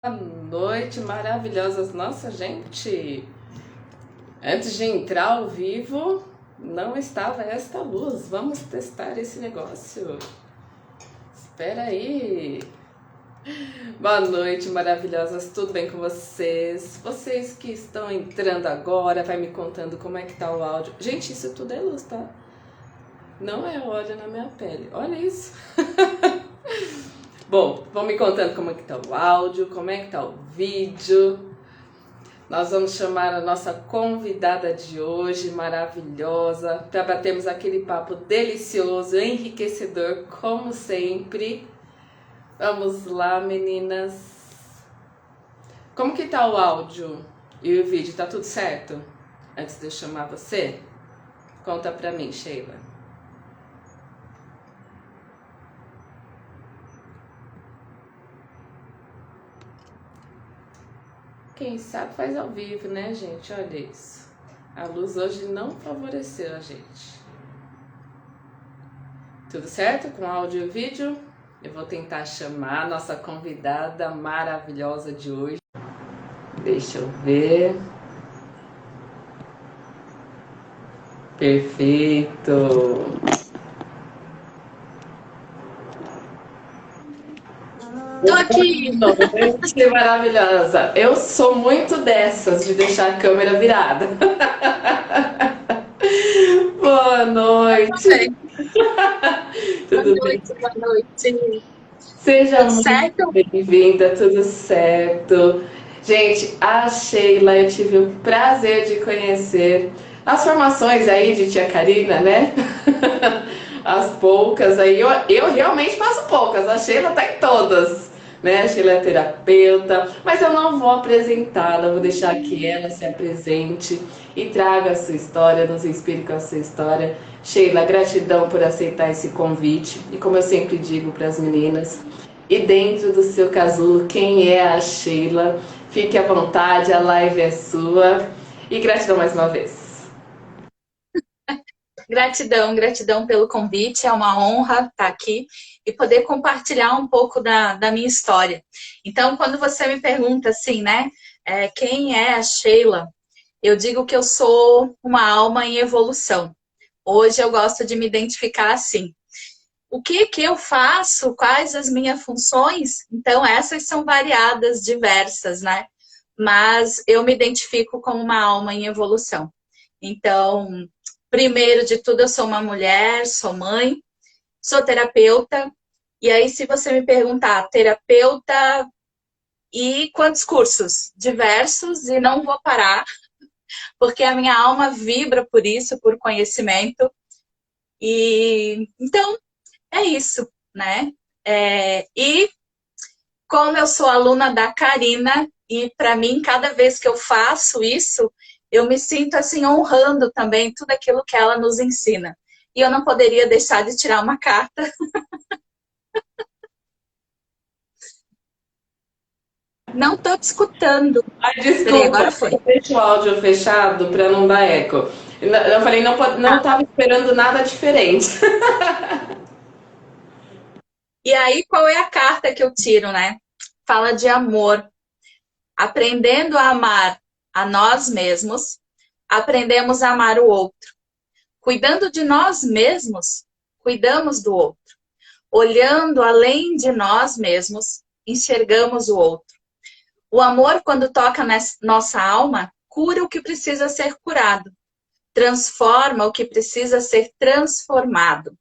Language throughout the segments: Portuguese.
Boa noite, maravilhosas. Nossa, gente, antes de entrar ao vivo, não estava esta luz. Vamos testar esse negócio. Espera aí. Boa noite, maravilhosas. Tudo bem com vocês? Vocês que estão entrando agora, vai me contando como é que tá o áudio. Gente, isso tudo é luz, tá? Não é óleo na minha pele. Olha isso. Bom, vão me contando como é que tá o áudio, como é que tá o vídeo. Nós vamos chamar a nossa convidada de hoje, maravilhosa, para batermos aquele papo delicioso, enriquecedor, como sempre. Vamos lá, meninas. Como que tá o áudio e o vídeo? Tá tudo certo? Antes de eu chamar você, conta pra mim, Sheila. Quem sabe faz ao vivo, né, gente? Olha isso. A luz hoje não favoreceu a gente. Tudo certo com áudio e vídeo? Eu vou tentar chamar a nossa convidada maravilhosa de hoje. Deixa eu ver. Perfeito. Tô aqui. Noite maravilhosa. Eu sou muito dessas de deixar a câmera virada. Boa noite. Boa Tudo bem? noite, boa noite. Seja Tudo muito certo? bem-vinda, tudo certo. Gente, a Sheila, eu tive o prazer de conhecer as formações aí de Tia Karina, né? As poucas aí, eu realmente faço poucas, a Sheila tá em todas, né? A Sheila é terapeuta, mas eu não vou apresentá-la, vou deixar que ela se apresente e traga a sua história, nos inspire com a sua história. Sheila, gratidão por aceitar esse convite e como eu sempre digo para as meninas, e dentro do seu casulo, quem é a Sheila? Fique à vontade, a live é sua. E gratidão mais uma vez. Gratidão, gratidão pelo convite. É uma honra estar aqui e poder compartilhar um pouco da minha história. Então, quando você me pergunta assim, né, quem é a Sheila? Eu digo que eu sou uma alma em evolução. Hoje eu gosto de me identificar assim. O que que eu faço? Quais as minhas funções? Então, essas são variadas, diversas, né? Mas eu me identifico como uma alma em evolução. Então, primeiro de tudo, eu sou uma mulher, sou mãe, sou terapeuta. E aí, se você me perguntar, terapeuta e quantos cursos? Diversos, e não vou parar, porque a minha alma vibra por isso, por conhecimento. E então, é isso, né? E como eu sou aluna da Karina, e para mim, cada vez que eu faço isso, eu me sinto assim honrando também tudo aquilo que ela nos ensina. E eu não poderia deixar de tirar uma carta. Não estou te escutando. Ai, Peraí, desculpa, agora foi. deixa o áudio fechado para não dar eco. Eu falei, não, não Tá. estava esperando nada diferente. E aí, qual é a carta que eu tiro, né? Fala de amor. Aprendendo a amar a nós mesmos, aprendemos a amar o outro. Cuidando de nós mesmos, cuidamos do outro. Olhando além de nós mesmos, enxergamos o outro. O amor, quando toca na nossa alma, cura o que precisa ser curado, transforma o que precisa ser transformado,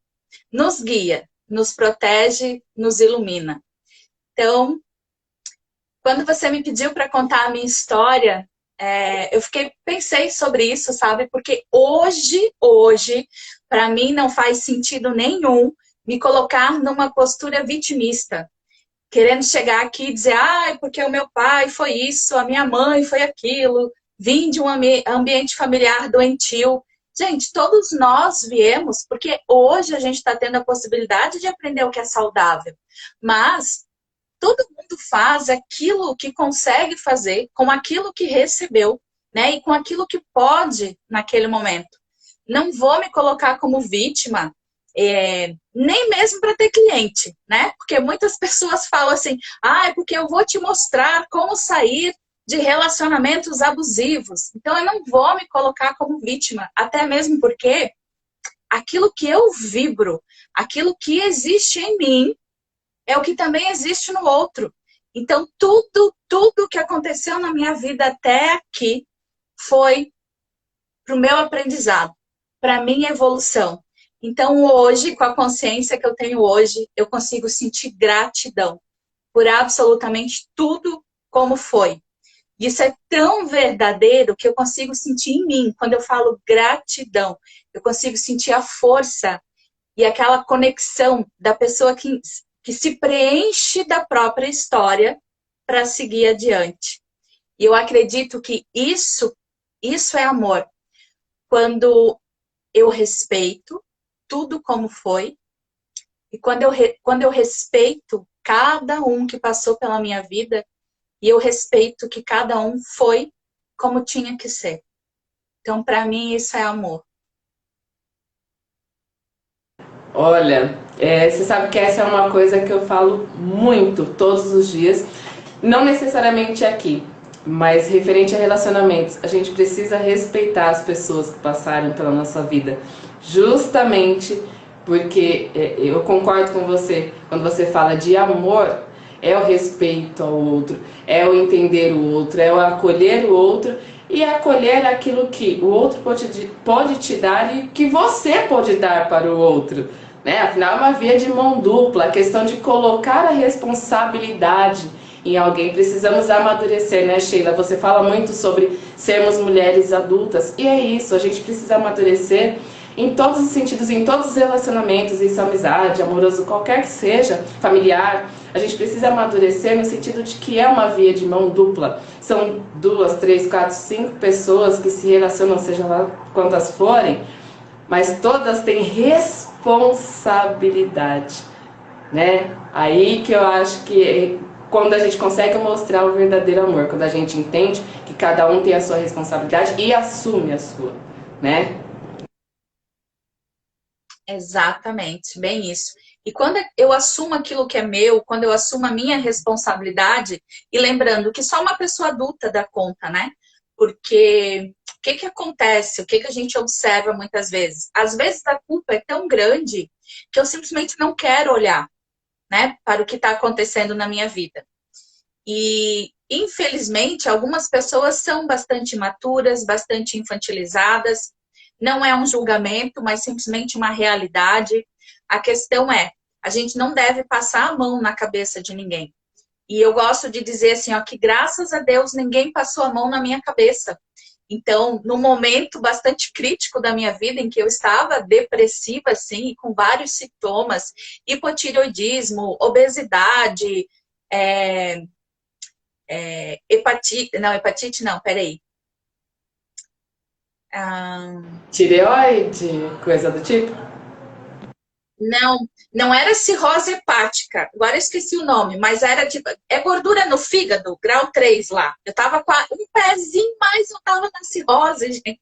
nos guia, nos protege, nos ilumina. Então, quando você me pediu para contar a minha história, pensei sobre isso, sabe? Porque hoje, para mim não faz sentido nenhum me colocar numa postura vitimista, querendo chegar aqui e dizer, porque o meu pai foi isso, a minha mãe foi aquilo, vim de um ambiente familiar doentio. Gente, todos nós viemos, porque hoje a gente está tendo a possibilidade de aprender o que é saudável. Mas todo mundo faz aquilo que consegue fazer com aquilo que recebeu, né? E com aquilo que pode naquele momento. Não vou me colocar como vítima. nem mesmo para ter cliente, né? Porque muitas pessoas falam assim, é porque eu vou te mostrar como sair de relacionamentos abusivos. Então eu não vou me colocar como vítima, até mesmo porque aquilo que eu vibro, aquilo que existe em mim, é o que também existe no outro. Então tudo que aconteceu na minha vida até aqui foi para o meu aprendizado, para a minha evolução. Então, hoje, com a consciência que eu tenho hoje, eu consigo sentir gratidão por absolutamente tudo como foi. Isso é tão verdadeiro que eu consigo sentir em mim. Quando eu falo gratidão, eu consigo sentir a força e aquela conexão da pessoa que se preenche da própria história para seguir adiante. E eu acredito que isso é amor. Quando eu respeito tudo como foi, e quando eu respeito cada um que passou pela minha vida, e eu respeito que cada um foi como tinha que ser. Então, para mim, isso é amor. Olha, você sabe que essa é uma coisa que eu falo muito, todos os dias, não necessariamente aqui, mas referente a relacionamentos. A gente precisa respeitar as pessoas que passaram pela nossa vida, justamente porque eu concordo com você, quando você fala de amor, é o respeito ao outro, é o entender o outro, é o acolher o outro e acolher aquilo que o outro pode te dar e que você pode dar para o outro. Né? Afinal, é uma via de mão dupla, a questão de colocar a responsabilidade em alguém. Precisamos amadurecer, né, Sheila? Você fala muito sobre sermos mulheres adultas, e é isso, a gente precisa amadurecer em todos os sentidos, em todos os relacionamentos, isso amizade, amoroso, qualquer que seja, familiar. A gente precisa amadurecer no sentido de que é uma via de mão dupla. São 2, 3, 4, 5 pessoas que se relacionam, seja lá quantas forem, mas todas têm responsabilidade, né? Aí que eu acho que quando a gente consegue mostrar o verdadeiro amor, quando a gente entende que cada um tem a sua responsabilidade e assume a sua, né? Exatamente, bem isso. E quando eu assumo aquilo que é meu, quando eu assumo a minha responsabilidade, e lembrando que só uma pessoa adulta dá conta, né? Porque o que acontece? O que a gente observa muitas vezes? Às vezes a culpa é tão grande que eu simplesmente não quero olhar, né, para o que está acontecendo na minha vida. E, infelizmente, algumas pessoas são bastante imaturas, bastante infantilizadas. Não é um julgamento, mas simplesmente uma realidade. A questão é, a gente não deve passar a mão na cabeça de ninguém. E eu gosto de dizer assim, ó, que graças a Deus ninguém passou a mão na minha cabeça. Então, num momento bastante crítico da minha vida, em que eu estava depressiva, assim, com vários sintomas, hipotireoidismo, obesidade, hepatite não, peraí. Tireoide, coisa do tipo? Não era cirrose hepática, agora eu esqueci o nome, mas era tipo, é gordura no fígado, grau 3 lá. Eu tava com um pezinho mais, eu tava na cirrose, gente.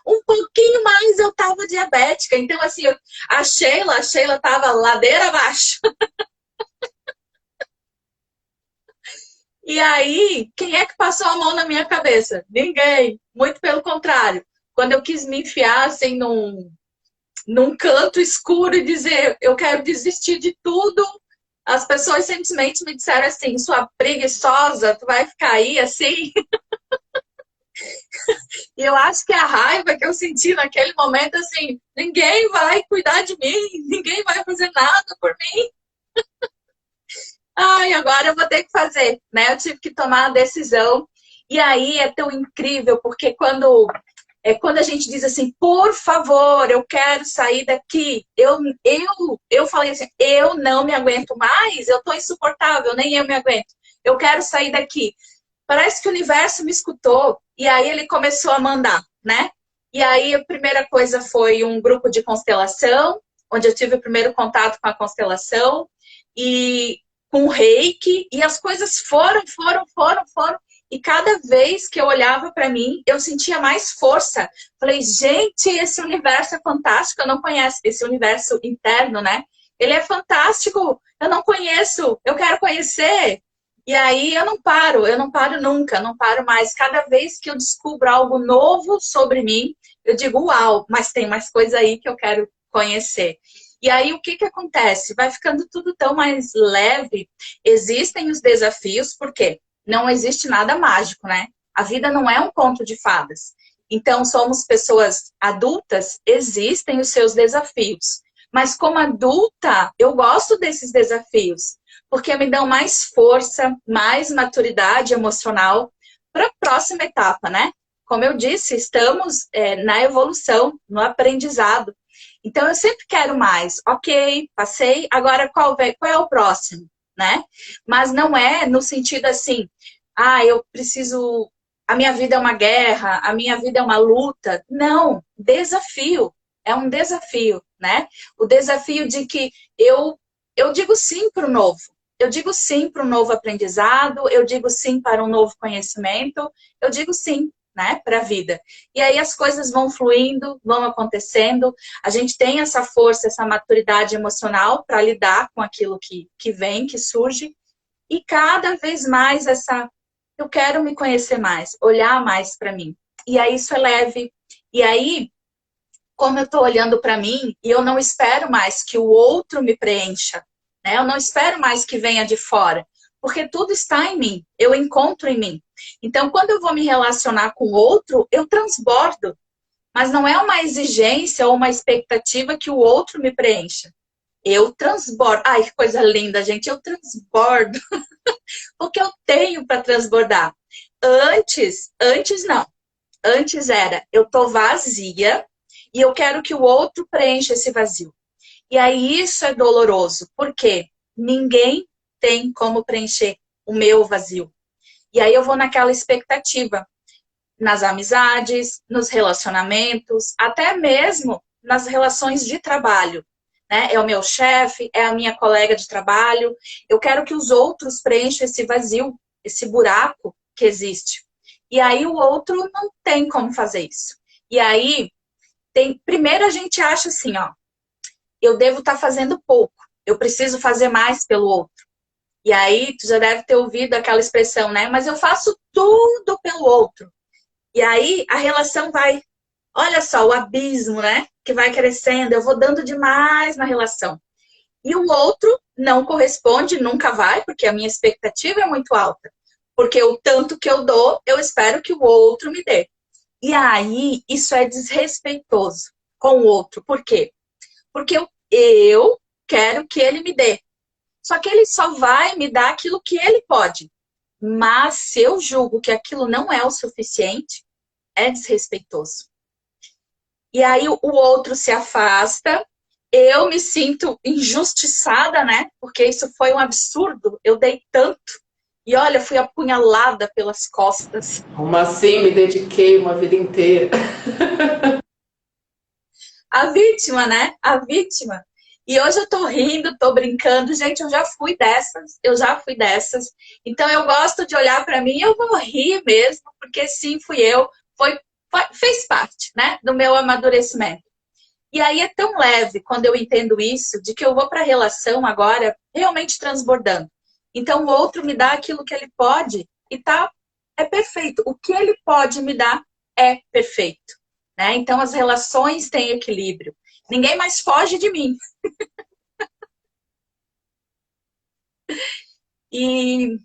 Um pouquinho mais eu tava diabética. Então, assim, a Sheila tava ladeira abaixo. E aí, quem é que passou a mão na minha cabeça? Ninguém. Muito pelo contrário. Quando eu quis me enfiar, assim, num canto escuro e dizer, eu quero desistir de tudo, as pessoas simplesmente me disseram assim, sua preguiçosa, tu vai ficar aí assim? E eu acho que a raiva que eu senti naquele momento, assim, ninguém vai cuidar de mim, ninguém vai fazer nada por mim. Ai, agora eu vou ter que fazer, né? Eu tive que tomar a decisão. E aí é tão incrível, porque quando a gente diz assim, por favor, eu quero sair daqui, eu falei assim, eu não me aguento mais, eu tô insuportável, nem eu me aguento. Eu quero sair daqui. Parece que o universo me escutou e aí ele começou a mandar, né? E aí a primeira coisa foi um grupo de constelação, onde eu tive o primeiro contato com a constelação e com o reiki, e as coisas foram. E cada vez que eu olhava para mim, eu sentia mais força. Falei, gente, esse universo é fantástico. Eu não conheço esse universo interno, né? Ele é fantástico. Eu não conheço. Eu quero conhecer. E aí eu não paro nunca, não paro mais. Cada vez que eu descubro algo novo sobre mim, eu digo, uau, mas tem mais coisa aí que eu quero conhecer. E aí o que que acontece? Vai ficando tudo tão mais leve. Existem os desafios, porque não existe nada mágico, né? A vida não é um conto de fadas. Então, somos pessoas adultas, existem os seus desafios. Mas como adulta, eu gosto desses desafios, porque me dão mais força, mais maturidade emocional para a próxima etapa, né? Como eu disse, estamos na evolução, no aprendizado. Então, eu sempre quero mais. Ok, passei, agora qual é o próximo, né? Mas não é no sentido assim, eu preciso... A minha vida é uma guerra, a minha vida é uma luta. Não, desafio. É um desafio, né? O desafio de que eu digo sim para o novo. Eu digo sim para um novo aprendizado, eu digo sim para um novo conhecimento, eu digo sim, né, para a vida. E aí as coisas vão fluindo, vão acontecendo, a gente tem essa força, essa maturidade emocional para lidar com aquilo que vem, que surge, e cada vez mais eu quero me conhecer mais, olhar mais para mim. E aí isso é leve. E aí, como eu estou olhando para mim, e eu não espero mais que o outro me preencha, né? Eu não espero mais que venha de fora, porque tudo está em mim, eu encontro em mim. Então, quando eu vou me relacionar com o outro, eu transbordo. Mas não é uma exigência ou uma expectativa que o outro me preencha. Eu transbordo. Ai, que coisa linda, gente. Eu transbordo. Porque eu tenho para transbordar. Antes não. Antes era, eu tô vazia e eu quero que o outro preencha esse vazio. E aí isso é doloroso, porque ninguém tem como preencher o meu vazio. E aí eu vou naquela expectativa, nas amizades, nos relacionamentos, até mesmo nas relações de trabalho. Né? É o meu chefe, é a minha colega de trabalho. Eu quero que os outros preencham esse vazio, esse buraco que existe. E aí o outro não tem como fazer isso. E aí, primeiro a gente acha assim, ó, eu devo estar fazendo pouco, eu preciso fazer mais pelo outro. E aí, tu já deve ter ouvido aquela expressão, né? Mas eu faço tudo pelo outro. E aí, a relação vai... Olha só, o abismo, né? Que vai crescendo, eu vou dando demais na relação. E o outro não corresponde, nunca vai, porque a minha expectativa é muito alta. Porque o tanto que eu dou, eu espero que o outro me dê. E aí, isso é desrespeitoso com o outro. Por quê? Porque eu quero que ele me dê. Só que ele só vai me dar aquilo que ele pode. Mas se eu julgo que aquilo não é o suficiente, é desrespeitoso. E aí o outro se afasta, eu me sinto injustiçada, né? Porque isso foi um absurdo, eu dei tanto. E olha, fui apunhalada pelas costas. Como assim me dediquei uma vida inteira? A vítima, né? A vítima. E hoje eu tô rindo, tô brincando. Gente, eu já fui dessas, eu já fui dessas. Então eu gosto de olhar para mim e eu vou rir mesmo, porque sim, fui eu. Fez parte, né, do meu amadurecimento. E aí é tão leve quando eu entendo isso, de que eu vou para a relação agora realmente transbordando. Então o outro me dá aquilo que ele pode e é perfeito. O que ele pode me dar é perfeito. Né? Então as relações têm equilíbrio. Ninguém mais foge de mim. E,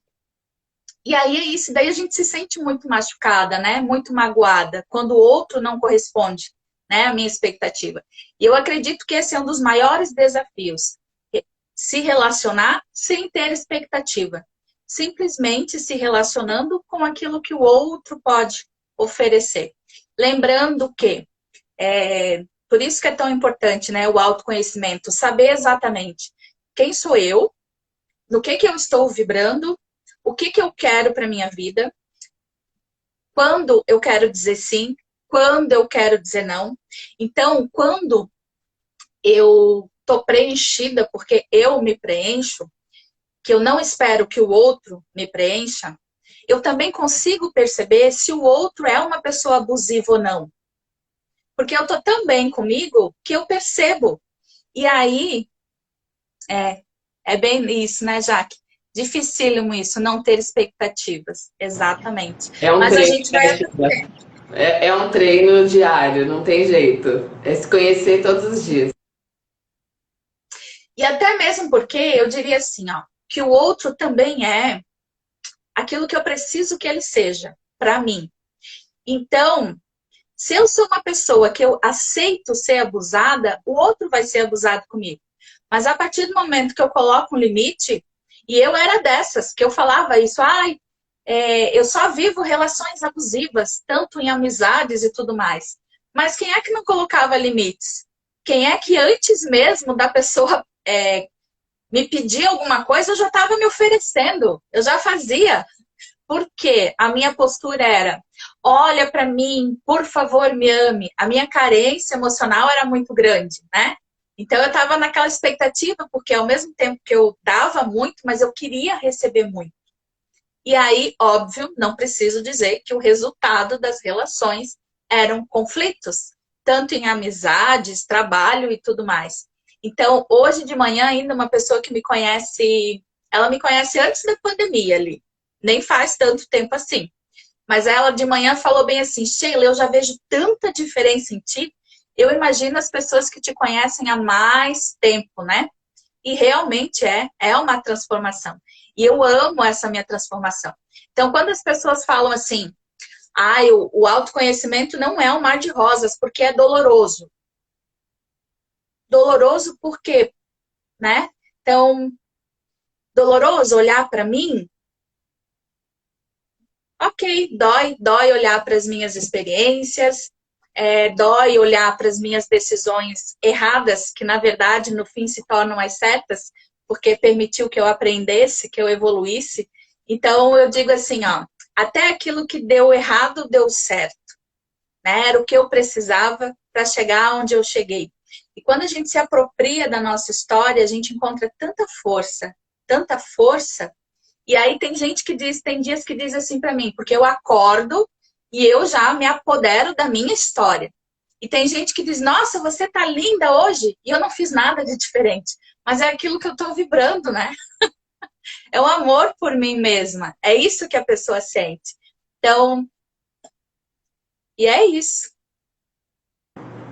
e aí é isso, daí a gente se sente muito machucada, né? Muito magoada, quando o outro não corresponde, né, à minha expectativa. E eu acredito que esse é um dos maiores desafios. Se relacionar sem ter expectativa. Simplesmente se relacionando com aquilo que o outro pode oferecer. Lembrando que, por isso que é tão importante, né, o autoconhecimento, saber exatamente quem sou eu, no que eu estou vibrando, o que eu quero para minha vida, quando eu quero dizer sim, quando eu quero dizer não. Então, quando eu estou preenchida porque eu me preencho, que eu não espero que o outro me preencha, eu também consigo perceber se o outro é uma pessoa abusiva ou não. Porque eu tô tão bem comigo que eu percebo. E aí, é bem isso, né, Jaque? Dificílimo isso, não ter expectativas. Exatamente. É um Mas a treino, gente vai né, Sheila? aprender. É um treino diário, não tem jeito. É se conhecer todos os dias. E até mesmo porque eu diria assim, ó, que o outro também é aquilo que eu preciso que ele seja, para mim. Então, se eu sou uma pessoa que eu aceito ser abusada, o outro vai ser abusado comigo. Mas a partir do momento que eu coloco um limite, e eu era dessas, que eu falava isso, eu só vivo relações abusivas, tanto em amizades e tudo mais. Mas quem é que não colocava limites? Quem é que antes mesmo da pessoa me pedir alguma coisa, eu já estava me oferecendo, eu já fazia. Porque a minha postura era, olha para mim, por favor, me ame. A minha carência emocional era muito grande, né? Então eu estava naquela expectativa, porque ao mesmo tempo que eu dava muito, mas eu queria receber muito. E aí, óbvio, não preciso dizer que o resultado das relações eram conflitos, tanto em amizades, trabalho e tudo mais. Então, hoje de manhã, ainda uma pessoa que me conhece, ela me conhece antes da pandemia ali, nem faz tanto tempo assim. Mas ela de manhã falou bem assim, Sheila, eu já vejo tanta diferença em ti. Eu imagino as pessoas que te conhecem há mais tempo, né? E realmente é uma transformação. E eu amo essa minha transformação. Então, quando as pessoas falam assim, o autoconhecimento não é um mar de rosas, porque é doloroso. Doloroso por quê? Né? Então, doloroso olhar para mim? Ok, dói olhar para as minhas experiências, dói olhar para as minhas decisões erradas, que na verdade no fim se tornam as certas, porque permitiu que eu aprendesse, que eu evoluísse. Então eu digo assim, ó, até aquilo que deu errado deu certo, né? Era o que eu precisava para chegar onde eu cheguei. E quando a gente se apropria da nossa história, a gente encontra tanta força. E aí tem gente que diz, tem dias que diz assim para mim, porque eu acordo e eu já me apodero da minha história. E tem gente que diz, nossa, você tá linda hoje e eu não fiz nada de diferente. Mas é aquilo que eu tô vibrando, né? É o amor por mim mesma. É isso que a pessoa sente. Então, e é isso.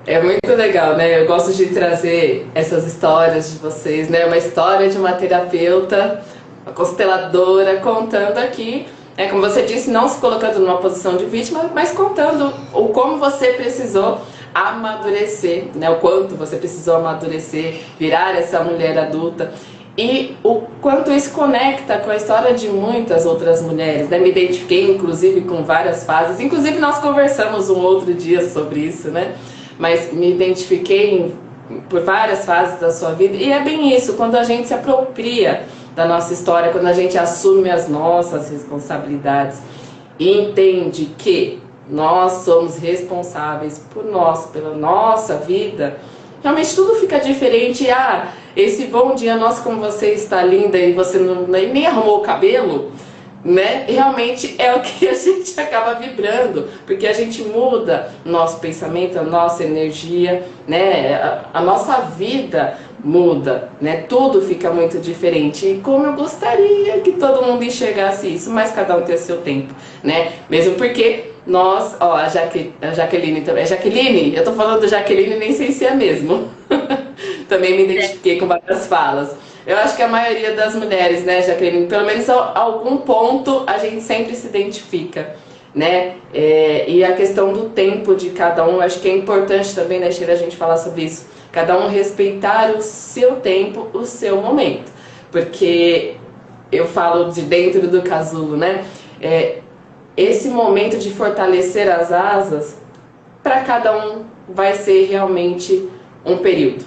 É muito legal, né? Eu gosto de trazer essas histórias de vocês, né? Uma história de uma terapeuta, uma consteladora, contando aqui, né? Como você disse, não se colocando numa posição de vítima, mas contando o como você precisou amadurecer, né? O quanto você precisou amadurecer, virar essa mulher adulta. E o quanto isso conecta com a história de muitas outras mulheres, né? Me identifiquei, inclusive, com várias fases. Inclusive, nós conversamos um outro dia sobre isso, né? Mas me identifiquei por várias fases da sua vida. E é bem isso, quando a gente se apropria da nossa história, quando a gente assume as nossas responsabilidades e entende que nós somos responsáveis por nós, pela nossa vida, realmente tudo fica diferente. Esse bom dia, nossa, como você está linda e você nem arrumou o cabelo, né? Realmente é o que a gente acaba vibrando, porque a gente muda nosso pensamento, a nossa energia, né? A nossa vida muda, né? Tudo fica muito diferente. E como eu gostaria que todo mundo enxergasse isso, mas cada um tem o seu tempo, né? Mesmo porque nós, ó, a Jaqueline também. Jaqueline, eu tô falando Jaqueline, nem sei se é mesmo. Também me identifiquei com várias falas. Eu acho que a maioria das mulheres, né, Jaqueline, pelo menos a algum ponto a gente sempre se identifica, né? E a questão do tempo de cada um, acho que é importante também, né, Sheila, a gente falar sobre isso. Cada um respeitar o seu tempo, o seu momento. Porque eu falo de dentro do casulo, né? Esse momento de fortalecer as asas, para cada um vai ser realmente um período.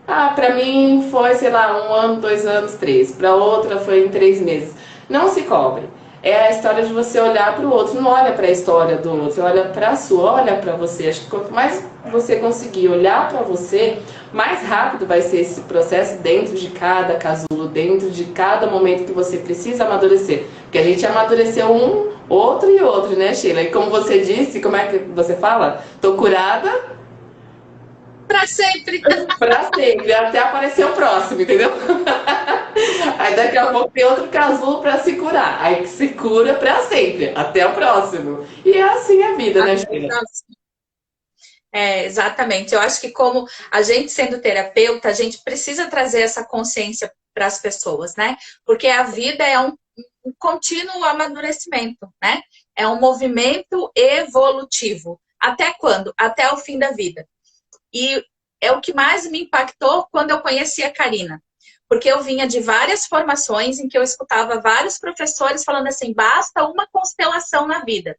Para mim foi, sei lá, 1 ano, 2 anos, 3. Para outra foi em 3 meses. Não se cobre. É a história de você olhar para o outro. Não olha para a história do outro, você olha para a sua, olha para você. Acho que quanto mais você conseguir olhar para você, mais rápido vai ser esse processo dentro de cada casulo, dentro de cada momento que você precisa amadurecer. Porque a gente amadureceu um, outro e outro, né, Sheila? E como você disse, como é que você fala? Tô curada Para sempre. pra sempre, até aparecer o próximo, entendeu? Aí daqui a pouco tem outro casulo pra se curar. Aí que se cura pra sempre, até o próximo. E é assim a vida, né, Até o Sheila? próximo. É, exatamente. Eu acho que como a gente sendo terapeuta, a gente precisa trazer essa consciência para as pessoas, né? Porque a vida é um contínuo amadurecimento, né? É um movimento evolutivo. Até quando? Até o fim da vida. E é o que mais me impactou quando eu conheci a Karina. Porque eu vinha de várias formações em que eu escutava vários professores falando assim, basta uma constelação na vida.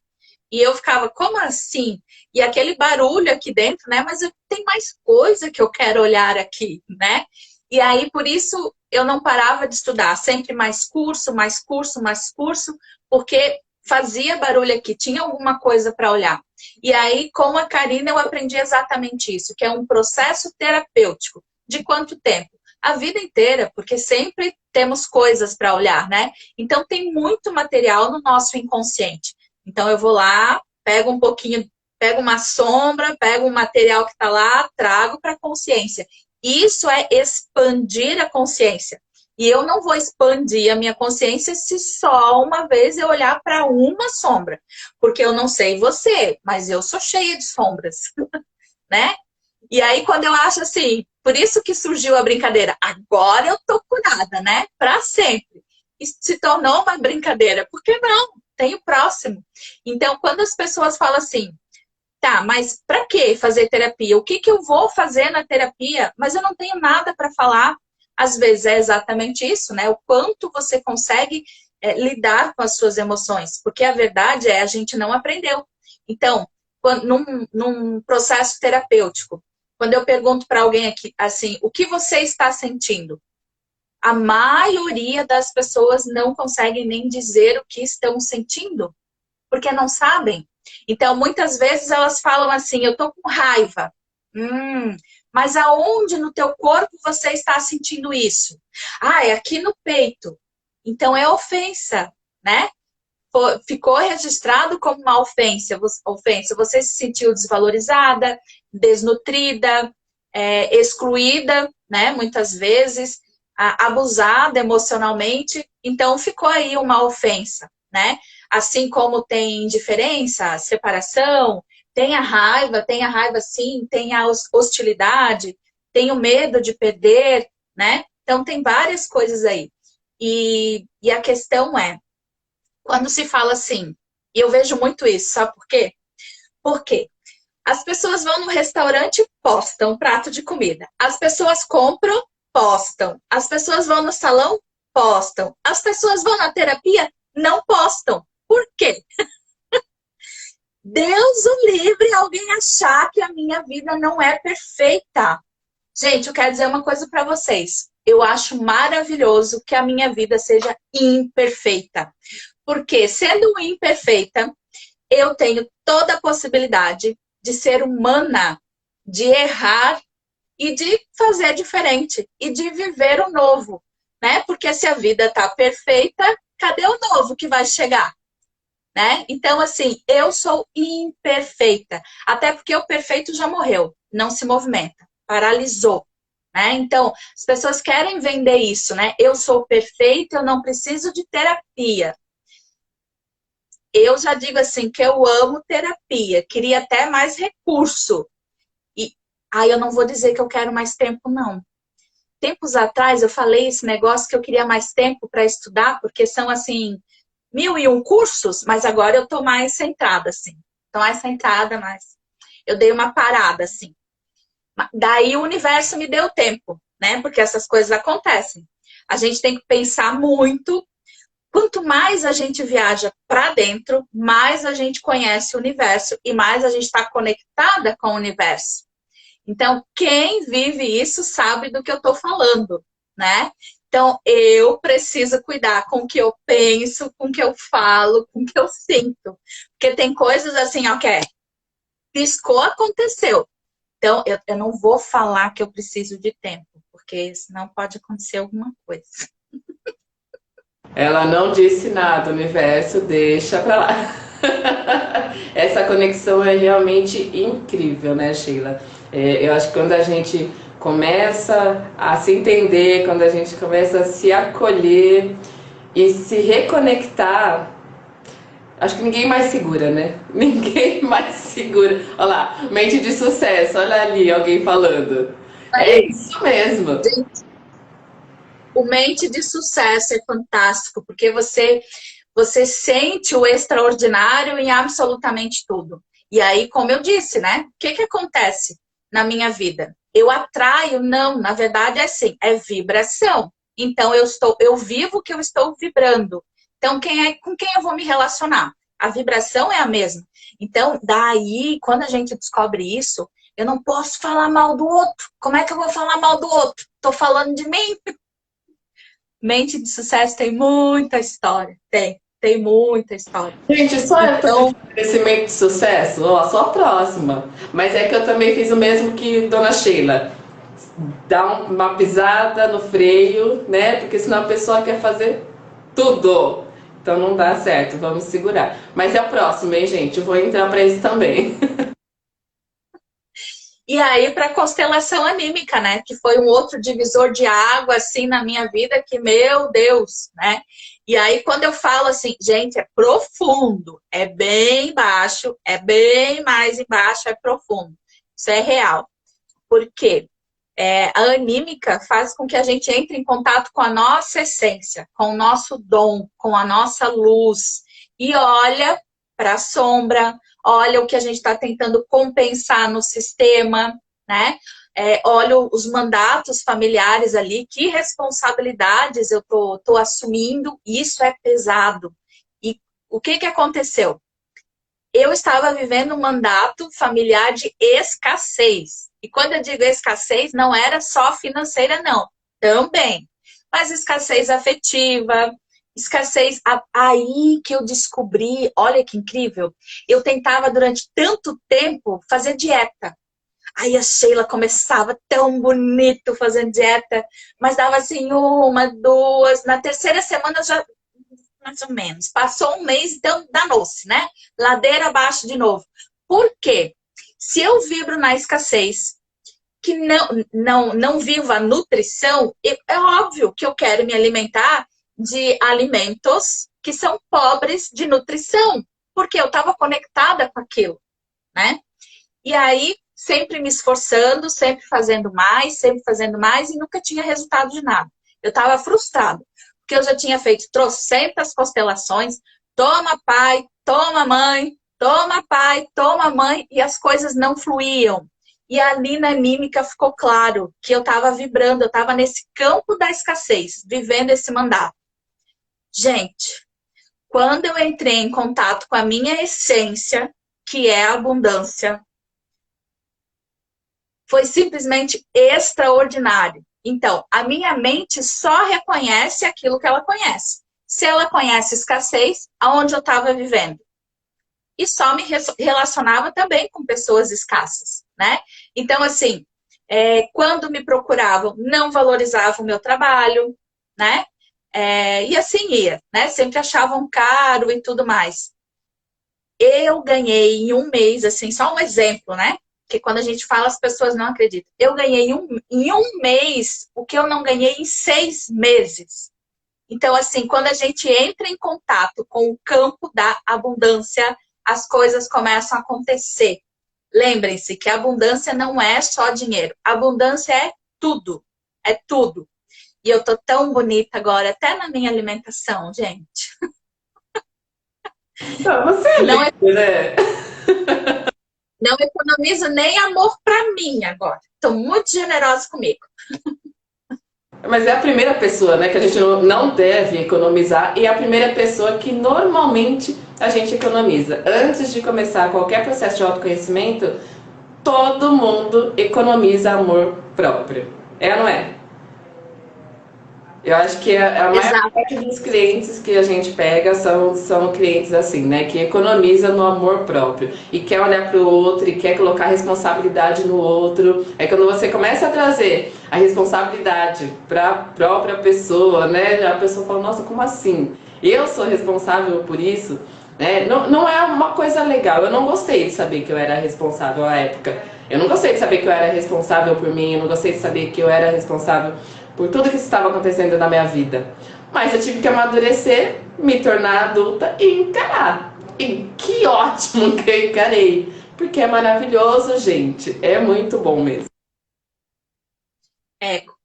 E eu ficava, como assim? E aquele barulho aqui dentro, né? Mas tem mais coisa que eu quero olhar aqui, né? E aí, por isso, eu não parava de estudar. Sempre mais curso, mais curso, mais curso, porque fazia barulho aqui, tinha alguma coisa para olhar. E aí, com a Karina, eu aprendi exatamente isso, que é um processo terapêutico. De quanto tempo? A vida inteira, porque sempre temos coisas para olhar, né? Então, tem muito material no nosso inconsciente. Então, eu vou lá, pego um pouquinho, pego uma sombra, pego um material que está lá, trago para a consciência. Isso é expandir a consciência. E eu não vou expandir a minha consciência se só uma vez eu olhar para uma sombra. Porque eu não sei você, mas eu sou cheia de sombras, né? E aí, quando eu acho assim, por isso que surgiu a brincadeira, agora eu tô curada, né? Para sempre. Isso se tornou uma brincadeira. Por que não? Tem o próximo. Então, quando as pessoas falam assim, tá, mas para que fazer terapia? O que que eu vou fazer na terapia? Mas eu não tenho nada para falar. Às vezes é exatamente isso, né? O quanto você consegue lidar com as suas emoções. Porque a verdade é a gente não aprendeu. Então, num processo terapêutico, quando eu pergunto para alguém aqui, assim, o que você está sentindo? A maioria das pessoas não conseguem nem dizer o que estão sentindo, porque não sabem. Então, muitas vezes elas falam assim, eu tô com raiva. Mas aonde no teu corpo você está sentindo isso? Ah, é aqui no peito. Então é ofensa, né? Ficou registrado como uma ofensa. Você se sentiu desvalorizada, desnutrida, excluída, né? Muitas vezes, abusada emocionalmente. Então ficou aí uma ofensa, né? Assim como tem indiferença, separação, tem a raiva sim, tem a hostilidade, tem o medo de perder, né? Então tem várias coisas aí. E a questão é, quando se fala assim, e eu vejo muito isso, sabe por quê? Porque as pessoas vão no restaurante, postam um prato de comida. As pessoas compram, postam. As pessoas vão no salão, postam. As pessoas vão na terapia, não postam. Por quê? Deus o livre alguém achar que a minha vida não é perfeita. Gente, eu quero dizer uma coisa para vocês. Eu acho maravilhoso que a minha vida seja imperfeita. Porque, sendo imperfeita, eu tenho toda a possibilidade de ser humana, de errar e de fazer diferente e de viver o novo, né? Porque se a vida está perfeita, cadê o novo que vai chegar? Né? Então, assim, eu sou imperfeita, até porque o perfeito já morreu, não se movimenta, paralisou. Né? Então, as pessoas querem vender isso, né? Eu sou perfeita, eu não preciso de terapia. Eu já digo assim que eu amo terapia, queria até mais recurso. E aí eu não vou dizer que eu quero mais tempo, não. Tempos atrás eu falei esse negócio que eu queria mais tempo para estudar, porque são assim 1001 cursos, mas agora eu tô mais centrada, assim. Tô mais centrada, mas eu dei uma parada, assim. Daí o universo me deu tempo, né? Porque essas coisas acontecem. A gente tem que pensar muito. Quanto mais a gente viaja para dentro, mais a gente conhece o universo e mais a gente está conectada com o universo. Então, quem vive isso sabe do que eu estou falando, né? Então, eu preciso cuidar com o que eu penso, com o que eu falo, com o que eu sinto. Porque tem coisas assim, ó, que piscou, aconteceu. Então, eu não vou falar que eu preciso de tempo, porque senão pode acontecer alguma coisa. Ela não disse nada, universo, deixa pra lá. Essa conexão é realmente incrível, né, Sheila? Eu acho que quando a gente começa a se entender, quando a gente começa a se acolher e se reconectar, acho que ninguém mais segura, né? Ninguém mais segura. Olha lá, mente de sucesso, olha ali alguém falando. É Aí, isso mesmo. o mente de sucesso é fantástico, porque você sente o extraordinário em absolutamente tudo. E aí, como eu disse, né? O que acontece na minha vida? Eu atraio? Não, na verdade é assim, é vibração. Então eu vivo o que eu estou vibrando. Então com quem eu vou me relacionar? A vibração é a mesma. Então, daí, quando a gente descobre isso, eu não posso falar mal do outro. Como é que eu vou falar mal do outro? Estou falando de mim. Mente de sucesso tem muita história. Tem muita história. Gente, só é Então, crescimento de sucesso? Ó, só a próxima. Mas é que eu também fiz o mesmo que Dona Sheila. Dá uma pisada no freio, né? Porque senão a pessoa quer fazer tudo. Então não dá certo, vamos segurar. Mas é a próxima, hein, gente? Eu vou entrar para isso também. e aí para a constelação anímica, né? Que foi um outro divisor de água, assim, na minha vida, que, meu Deus, né? E aí, quando eu falo assim, gente, é profundo, é bem baixo, é bem mais embaixo, é profundo. Isso é real. Por quê? A anímica faz com que a gente entre em contato com a nossa essência, com o nosso dom, com a nossa luz. E olha para a sombra, olha o que a gente está tentando compensar no sistema, né? Olha os mandatos familiares ali, que responsabilidades eu tô assumindo, isso é pesado. E o que aconteceu? Eu estava vivendo um mandato familiar de escassez. E quando eu digo escassez, não era só financeira, não. Também. Mas escassez afetiva, escassez. Aí que eu descobri, olha que incrível, eu tentava durante tanto tempo fazer dieta. Aí a Sheila começava tão bonito fazendo dieta, mas dava assim uma, duas. Na terceira semana eu já mais ou menos. Passou um mês, então danou-se, né? Ladeira abaixo de novo. Por quê? Se eu vibro na escassez, que não vivo a nutrição, é óbvio que eu quero me alimentar de alimentos que são pobres de nutrição, porque eu estava conectada com aquilo, né? E aí, sempre me esforçando, sempre fazendo mais e nunca tinha resultado de nada. Eu estava frustrada, porque eu já tinha feito trocentas constelações, toma pai, toma mãe, toma pai, toma mãe, e as coisas não fluíam. E ali na anímica ficou claro que eu estava vibrando, eu estava nesse campo da escassez, vivendo esse mandato. Gente, quando eu entrei em contato com a minha essência, que é a abundância, foi simplesmente extraordinário. Então, a minha mente só reconhece aquilo que ela conhece. Se ela conhece escassez, aonde eu estava vivendo. E só me relacionava também com pessoas escassas, né? Então, assim, quando me procuravam, não valorizavam o meu trabalho, né? E assim ia, né? Sempre achavam caro e tudo mais. Eu ganhei em um mês, assim, só um exemplo, né? Porque quando a gente fala, as pessoas não acreditam. Eu ganhei em um mês o que eu não ganhei em 6 meses. Então, assim, quando a gente entra em contato com o campo da abundância, as coisas começam a acontecer. Lembrem-se que a abundância não é só dinheiro. A abundância é tudo. É tudo. E eu tô tão bonita agora, até na minha alimentação, gente. Não, você é Não, linda, né? não economizo nem amor para mim agora. Estou muito generosa comigo. Mas é a primeira pessoa, né, que a gente não deve economizar e é a primeira pessoa que normalmente a gente economiza. Antes de começar qualquer processo de autoconhecimento, todo mundo economiza amor próprio. É ou não é? Eu acho que a maior Exato. parte dos clientes que a gente pega são clientes assim, né? Que economiza no amor próprio e quer olhar para o outro e quer colocar responsabilidade no outro. É quando você começa a trazer a responsabilidade para a própria pessoa, né? A pessoa fala, nossa, como assim? Eu sou responsável por isso? Né? Não, não é uma coisa legal. Eu não gostei de saber que eu era responsável à época. Eu não gostei de saber que eu era responsável por mim, eu não gostei de saber que eu era responsável por tudo que estava acontecendo na minha vida. Mas eu tive que amadurecer, me tornar adulta e encarar. E que ótimo que eu encarei. Porque é maravilhoso, gente. É muito bom mesmo.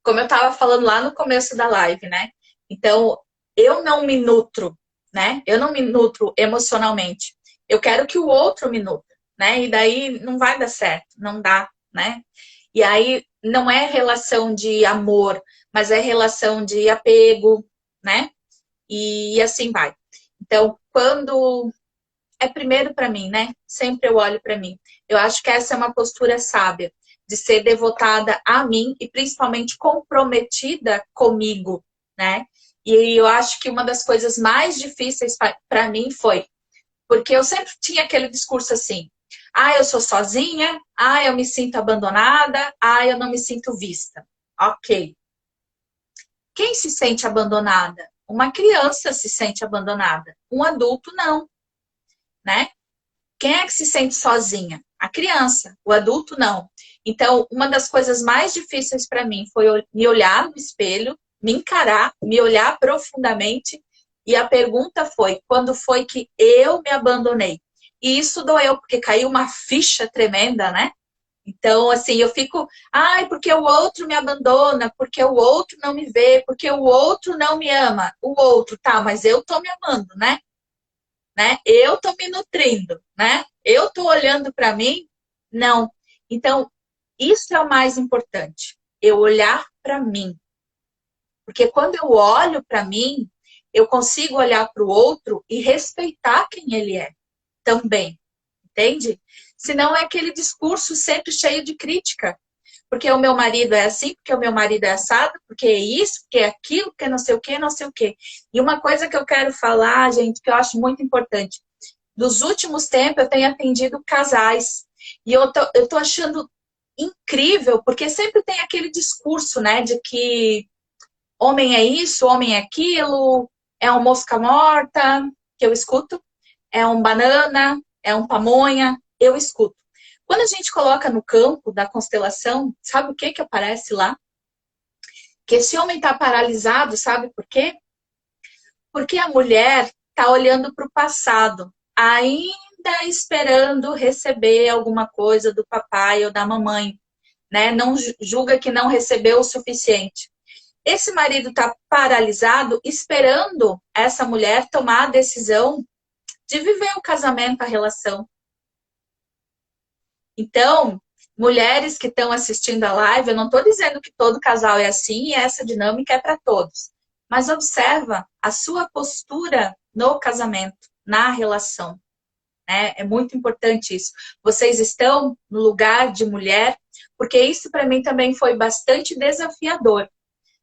Como eu estava falando lá no começo da live, né? Então, eu não me nutro, né? Eu não me nutro emocionalmente. Eu quero que o outro me nutra, né? E daí não vai dar certo, não dá, né? E aí não é relação de amor, mas é relação de apego, né? E assim vai. Então, quando é primeiro para mim, né? Sempre eu olho para mim. Eu acho que essa é uma postura sábia, de ser devotada a mim e principalmente comprometida comigo, né? E eu acho que uma das coisas mais difíceis para mim foi porque eu sempre tinha aquele discurso assim: ah, eu sou sozinha, ah, eu me sinto abandonada, ah, eu não me sinto vista. Ok. Quem se sente abandonada? Uma criança se sente abandonada, um adulto não, né? Quem é que se sente sozinha? A criança, o adulto não. Então, uma das coisas mais difíceis para mim foi me olhar no espelho, me encarar, me olhar profundamente. E a pergunta foi: quando foi que eu me abandonei? E isso doeu, porque caiu uma ficha tremenda, né? Então, assim, eu fico, ai, porque o outro me abandona, porque o outro não me vê, porque o outro não me ama. O outro, tá, mas eu tô me amando, né? Eu tô me nutrindo, né? Eu tô olhando para mim? Não. Então, isso é o mais importante. Eu olhar para mim. Porque quando eu olho para mim, eu consigo olhar para o outro e respeitar quem ele é também. Entende? Senão é aquele discurso sempre cheio de crítica. Porque o meu marido é assim, porque o meu marido é assado, porque é isso, porque é aquilo, porque não sei o que, não sei o que. E uma coisa que eu quero falar, gente, que eu acho muito importante. Nos últimos tempos, eu tenho atendido casais. E eu tô achando incrível, porque sempre tem aquele discurso, né, de que homem é isso, homem é aquilo, é um mosca morta, que eu escuto, é um banana, é um pamonha, eu escuto. Quando a gente coloca no campo da constelação, sabe o que que aparece lá? Que esse homem está paralisado, sabe por quê? Porque a mulher está olhando para o passado, ainda esperando receber alguma coisa do papai ou da mamãe, né? Não julga que não recebeu o suficiente. Esse marido está paralisado, esperando essa mulher tomar a decisão de viver o casamento, a relação. Então, mulheres que estão assistindo a live, eu não estou dizendo que todo casal é assim e essa dinâmica é para todos. Mas observa a sua postura no casamento, na relação. Né? É muito importante isso. Vocês estão no lugar de mulher, porque isso para mim também foi bastante desafiador.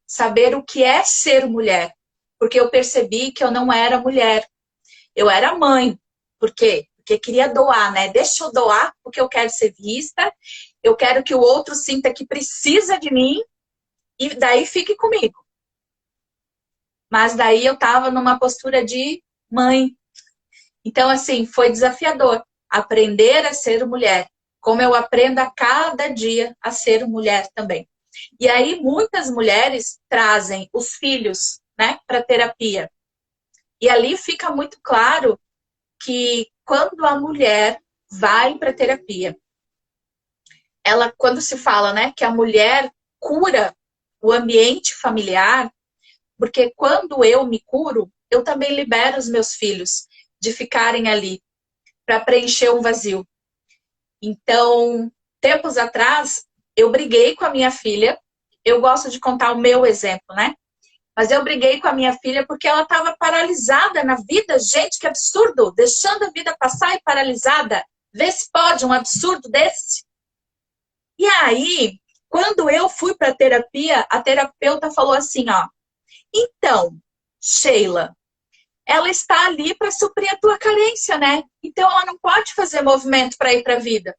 Saber o que é ser mulher. Porque eu percebi que eu não era mulher. Eu era mãe. Por quê? Porque queria doar, né? Deixa eu doar, porque eu quero ser vista, eu quero que o outro sinta que precisa de mim, e daí fique comigo. Mas daí eu tava numa postura de mãe. Então, assim, foi desafiador aprender a ser mulher, como eu aprendo a cada dia a ser mulher também. E aí, muitas mulheres trazem os filhos, né, para terapia. E ali fica muito claro que quando a mulher vai para terapia, ela, quando se fala, né, que a mulher cura o ambiente familiar, porque quando eu me curo, eu também libero os meus filhos de ficarem ali para preencher um vazio. Então, tempos atrás, eu briguei com a minha filha. Eu gosto de contar o meu exemplo, né? Mas eu briguei com a minha filha porque ela estava paralisada na vida. Gente, que absurdo! Deixando a vida passar e paralisada. Vê se pode um absurdo desse. E aí, quando eu fui para a terapia, a terapeuta falou assim, ó. Então, Sheila, ela está ali para suprir a tua carência, né? Então ela não pode fazer movimento para ir para a vida.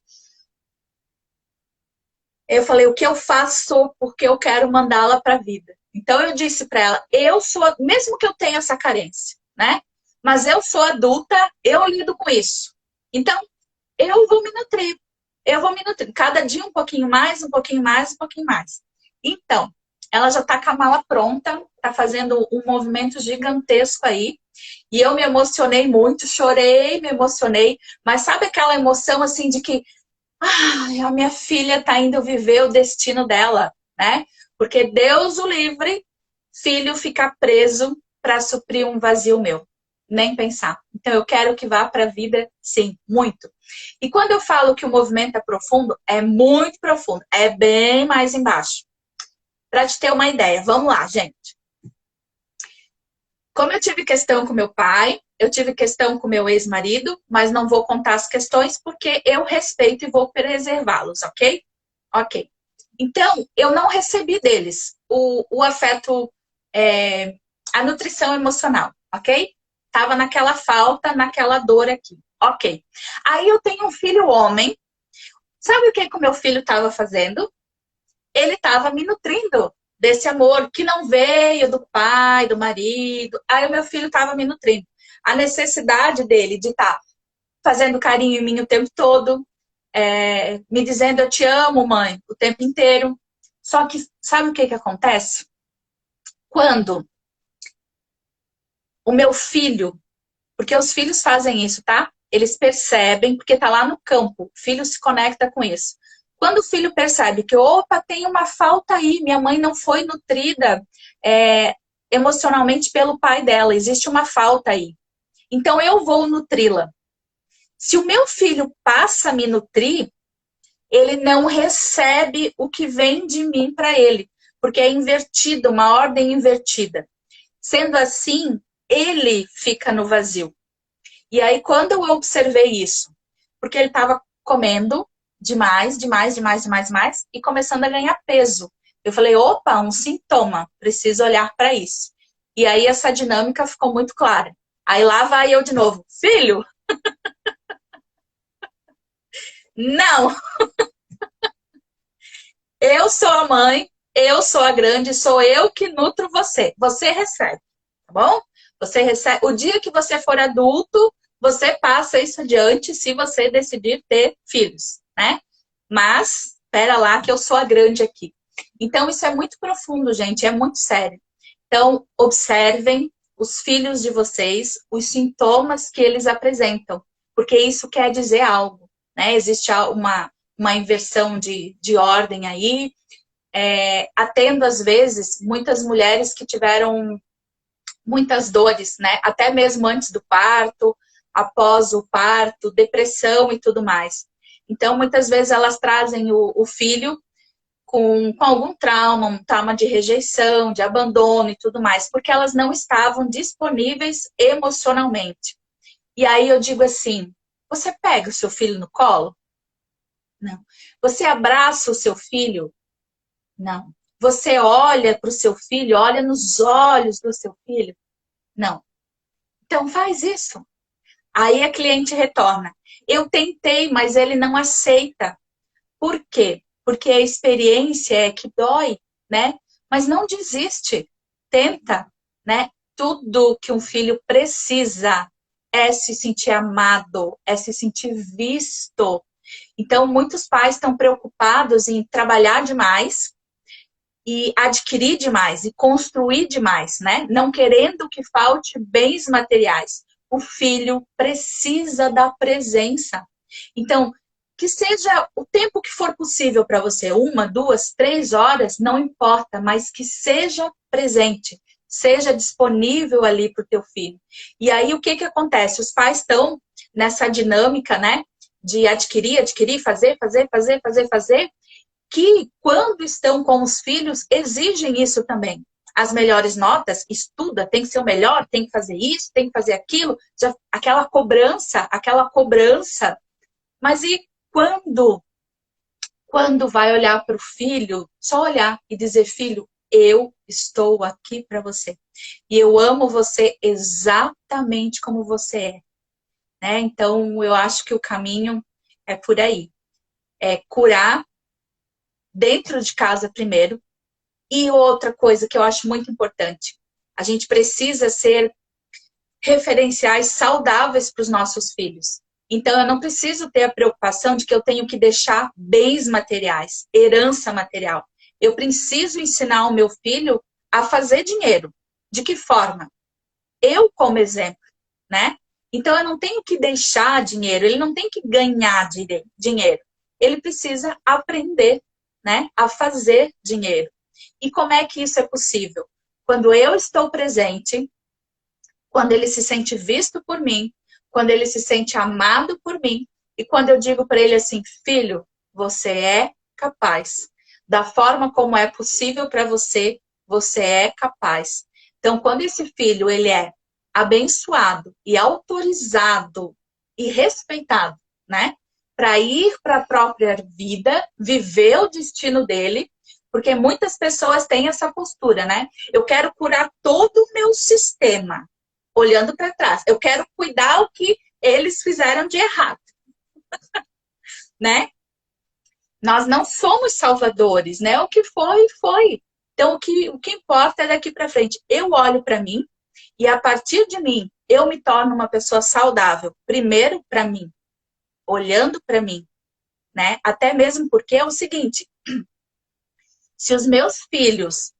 Eu falei, o que eu faço porque eu quero mandá-la para a vida. Então eu disse para ela, eu sou, mesmo que eu tenha essa carência, né? Mas eu sou adulta, eu lido com isso. Então eu vou me nutrir. Eu vou me nutrir. Cada dia um pouquinho mais, um pouquinho mais, um pouquinho mais. Então, ela já está com a mala pronta, está fazendo um movimento gigantesco aí. E eu me emocionei muito, chorei, me emocionei. Mas sabe aquela emoção assim de que a minha filha está indo viver o destino dela, né? Porque Deus o livre, filho ficar preso para suprir um vazio meu. Nem pensar. Então eu quero que vá para a vida, sim, muito. E quando eu falo que o movimento é muito profundo, é bem mais embaixo. Para te ter uma ideia, vamos lá, gente. Como eu tive questão com meu pai, eu tive questão com meu ex-marido, mas não vou contar as questões porque eu respeito e vou preservá-los, ok? Ok. Então, eu não recebi deles o afeto, a nutrição emocional, ok? Tava naquela falta, naquela dor aqui, ok. Aí eu tenho um filho homem. Sabe o que o meu filho estava fazendo? Ele estava me nutrindo desse amor que não veio do pai, do marido. Aí o meu filho estava me nutrindo. A necessidade dele de estar fazendo carinho em mim o tempo todo, me dizendo eu te amo, mãe, o tempo inteiro. Só que sabe o que acontece? Quando o meu filho, porque os filhos fazem isso, tá? Eles percebem, porque tá lá no campo, o filho se conecta com isso. Quando o filho percebe que, opa, tem uma falta aí, minha mãe não foi nutrida emocionalmente pelo pai dela, existe uma falta aí. Então eu vou nutri-la. Se o meu filho passa a me nutrir, ele não recebe o que vem de mim para ele, porque é invertido, uma ordem invertida. Sendo assim, ele fica no vazio. E aí, quando eu observei isso, porque ele estava comendo demais, demais, demais, demais, demais, e começando a ganhar peso. Eu falei, opa, um sintoma, preciso olhar para isso. E aí essa dinâmica ficou muito clara. Aí lá vai eu de novo, filho, não, eu sou a mãe, eu sou a grande, sou eu que nutro você. Você recebe, tá bom? Você recebe. O dia que você for adulto, você passa isso adiante se você decidir ter filhos, né? Mas, espera lá que eu sou a grande aqui. Então, isso é muito profundo, gente, é muito sério. Então, observem os filhos de vocês, os sintomas que eles apresentam, porque isso quer dizer algo, né? Existe uma inversão de ordem aí. Atendo, às vezes, muitas mulheres que tiveram muitas dores, né? Até mesmo antes do parto, após o parto, depressão e tudo mais. Então, muitas vezes elas trazem o filho com algum trauma, um trauma de rejeição, de abandono e tudo mais, porque elas não estavam disponíveis emocionalmente. E aí eu digo assim, você pega o seu filho no colo? Não. Você abraça o seu filho? Não. Você olha para o seu filho, olha nos olhos do seu filho? Não. Então faz isso. Aí a cliente retorna. Eu tentei, mas ele não aceita. Por quê? Porque a experiência é que dói, né? Mas não desiste. Tenta, né? Tudo que um filho precisa é se sentir amado, é se sentir visto. Então, muitos pais estão preocupados em trabalhar demais e adquirir demais e construir demais, né? Não querendo que falte bens materiais. O filho precisa da presença. Então, que seja o tempo que for possível para você, 1, 2, 3 horas, não importa, mas que seja presente, seja disponível ali para o teu filho. E aí o que acontece? Os pais estão nessa dinâmica, né? De adquirir, fazer, que quando estão com os filhos, exigem isso também. As melhores notas, estuda, tem que ser o melhor, tem que fazer isso, tem que fazer aquilo, já, aquela cobrança. Mas e quando vai olhar para o filho, só olhar e dizer, filho, eu estou aqui para você. E eu amo você exatamente como você é. Né? Então, eu acho que o caminho é por aí. É curar dentro de casa primeiro. E outra coisa que eu acho muito importante, a gente precisa ser referenciais saudáveis para os nossos filhos. Então, eu não preciso ter a preocupação de que eu tenho que deixar bens materiais, herança material. Eu preciso ensinar o meu filho a fazer dinheiro. De que forma? Eu como exemplo, né? Então, eu não tenho que deixar dinheiro, ele não tem que ganhar dinheiro. Ele precisa aprender, né, a fazer dinheiro. E como é que isso é possível? Quando eu estou presente, quando ele se sente visto por mim, quando ele se sente amado por mim, e quando eu digo para ele assim, filho, você é capaz. Da forma como é possível para você, você é capaz. Então, quando esse filho ele é abençoado e autorizado e respeitado, né? Para ir para a própria vida, viver o destino dele, porque muitas pessoas têm essa postura, né? Eu quero curar todo o meu sistema, olhando para trás. Eu quero cuidar o que eles fizeram de errado, né? Nós não somos salvadores, né? O que foi, foi. Então, o que importa é daqui para frente. Eu olho para mim e, a partir de mim, eu me torno uma pessoa saudável. Primeiro para mim, olhando para mim, né? Até mesmo porque é o seguinte, se os meus filhos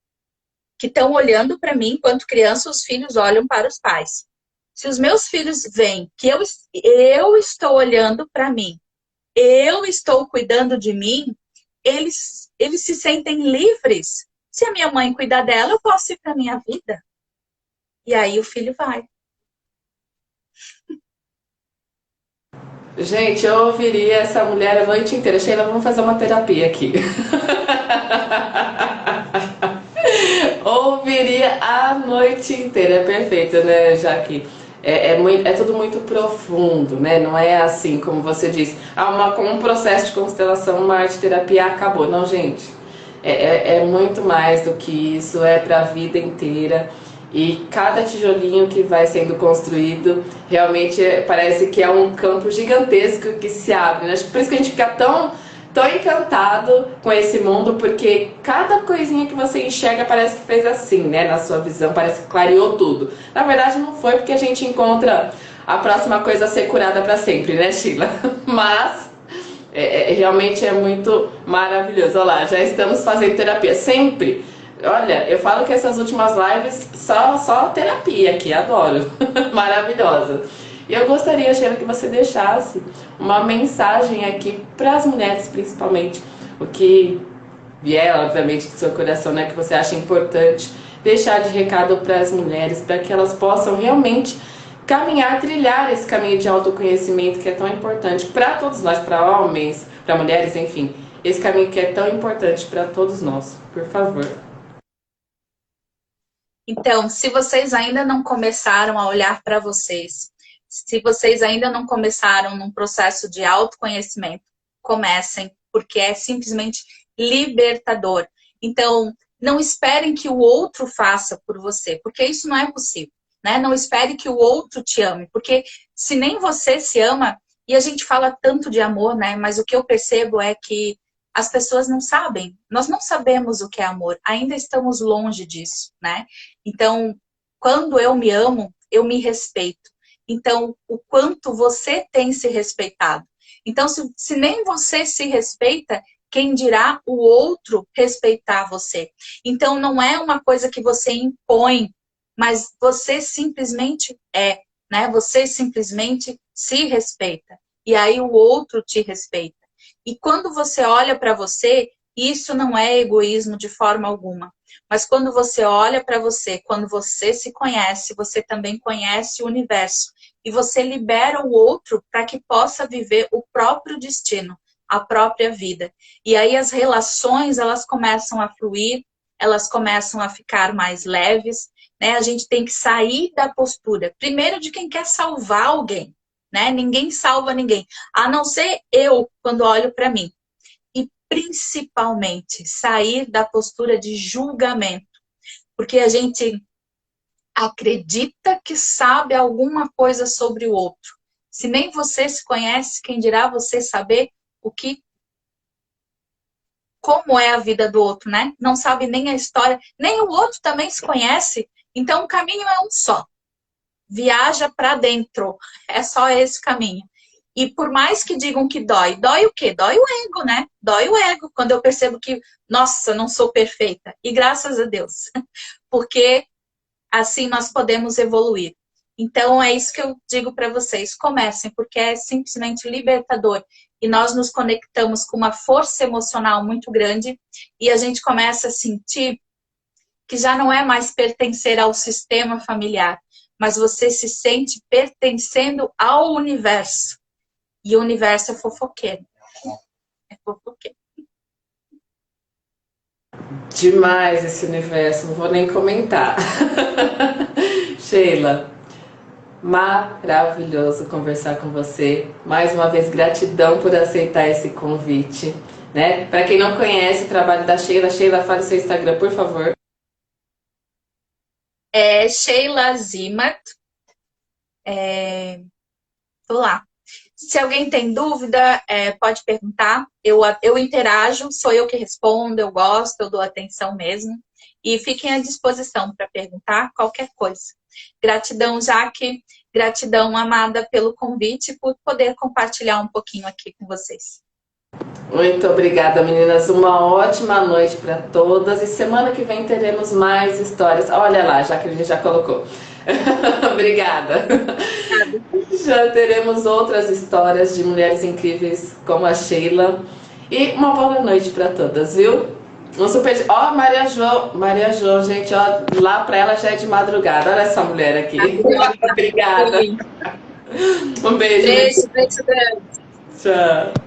que estão olhando para mim, enquanto criança, os filhos olham para os pais. Se os meus filhos veem que eu estou olhando para mim, eu estou cuidando de mim, eles se sentem livres. Se a minha mãe cuidar dela, eu posso ir para a minha vida. E aí o filho vai. Gente, eu ouviria essa mulher a noite inteira. Sheila, vamos fazer uma terapia aqui. Ouviria a noite inteira. É perfeito, né, Jaque? É tudo muito profundo, né? Não é assim como você disse. Como um processo de constelação, uma arte terapia acabou. Não, gente. É muito mais do que isso. É para a vida inteira. E cada tijolinho que vai sendo construído realmente parece que é um campo gigantesco que se abre, né? Acho que por isso que a gente fica tão encantado com esse mundo, porque cada coisinha que você enxerga parece que fez assim, né? Na sua visão, parece que clareou tudo. Na verdade não foi, porque a gente encontra a próxima coisa a ser curada para sempre, né, Sheila? Mas realmente é muito maravilhoso. Olha lá, já estamos fazendo terapia sempre. Olha, eu falo que essas últimas lives só terapia aqui, adoro. Maravilhosa. E eu gostaria, Sheila, que você deixasse uma mensagem aqui para as mulheres, principalmente, o que vier, obviamente, do seu coração, né, que você acha importante deixar de recado para as mulheres, para que elas possam realmente caminhar, trilhar esse caminho de autoconhecimento que é tão importante para todos nós, para homens, para mulheres, enfim, esse caminho que é tão importante para todos nós. Por favor. Então, se vocês ainda não começaram a olhar para vocês, se vocês ainda não começaram num processo de autoconhecimento, comecem, porque é simplesmente libertador. Então, não esperem que o outro faça por você, porque isso não é possível, né? Não espere que o outro te ame, porque se nem você se ama, e a gente fala tanto de amor, né? Mas o que eu percebo é que as pessoas não sabem. Nós não sabemos o que é amor, ainda estamos longe disso, né? Então, quando eu me amo, eu me respeito. Então, o quanto você tem se respeitado. Então, se nem você se respeita, quem dirá o outro respeitar você? Então, não é uma coisa que você impõe, mas você simplesmente é, né? Você simplesmente se respeita. E aí o outro te respeita. E quando você olha para você, isso não é egoísmo de forma alguma. Mas quando você olha para você, quando você se conhece, você também conhece o universo. E você libera o outro para que possa viver o próprio destino, a própria vida. E aí as relações, elas começam a fluir, elas começam a ficar mais leves, né? A gente tem que sair da postura, primeiro de quem quer salvar alguém, né? Ninguém salva ninguém, a não ser eu, quando olho para mim. E principalmente, sair da postura de julgamento. Porque a gente acredita que sabe alguma coisa sobre o outro. Se nem você se conhece, quem dirá você saber como é a vida do outro, né? Não sabe nem a história, nem o outro também se conhece. Então o caminho é um só. Viaja para dentro. É só esse caminho. E por mais que digam que dói, dói o quê? Dói o ego, né? Dói o ego. Quando eu percebo que, nossa, não sou perfeita. E graças a Deus. Porque assim nós podemos evoluir. Então é isso que eu digo para vocês. Comecem, porque é simplesmente libertador. E nós nos conectamos com uma força emocional muito grande e a gente começa a sentir que já não é mais pertencer ao sistema familiar, mas você se sente pertencendo ao universo. E o universo é fofoqueiro. É fofoqueiro. Demais esse universo, não vou nem comentar. Sheila, maravilhoso conversar com você. Mais uma vez, gratidão por aceitar esse convite. Né? Para quem não conhece o trabalho da Sheila, Sheila, fale seu Instagram, por favor. É Sheila Zimart. Tô lá. Se alguém tem dúvida, pode perguntar. Eu interajo, sou eu que respondo, eu gosto, eu dou atenção mesmo. E fiquem à disposição para perguntar qualquer coisa. Gratidão, Jaque. Gratidão, amada, pelo convite e por poder compartilhar um pouquinho aqui com vocês. Muito obrigada, meninas. Uma ótima noite para todas. E semana que vem teremos mais histórias. Olha lá, Jaqueline já colocou. Obrigada. Já teremos outras histórias de mulheres incríveis como a Sheila. E uma boa noite para todas, viu? Um super. Ó, Maria Jo, gente, ó, lá para ela já é de madrugada. Olha essa mulher aqui. Obrigada. Um beijo. Beijo grande. Tchau.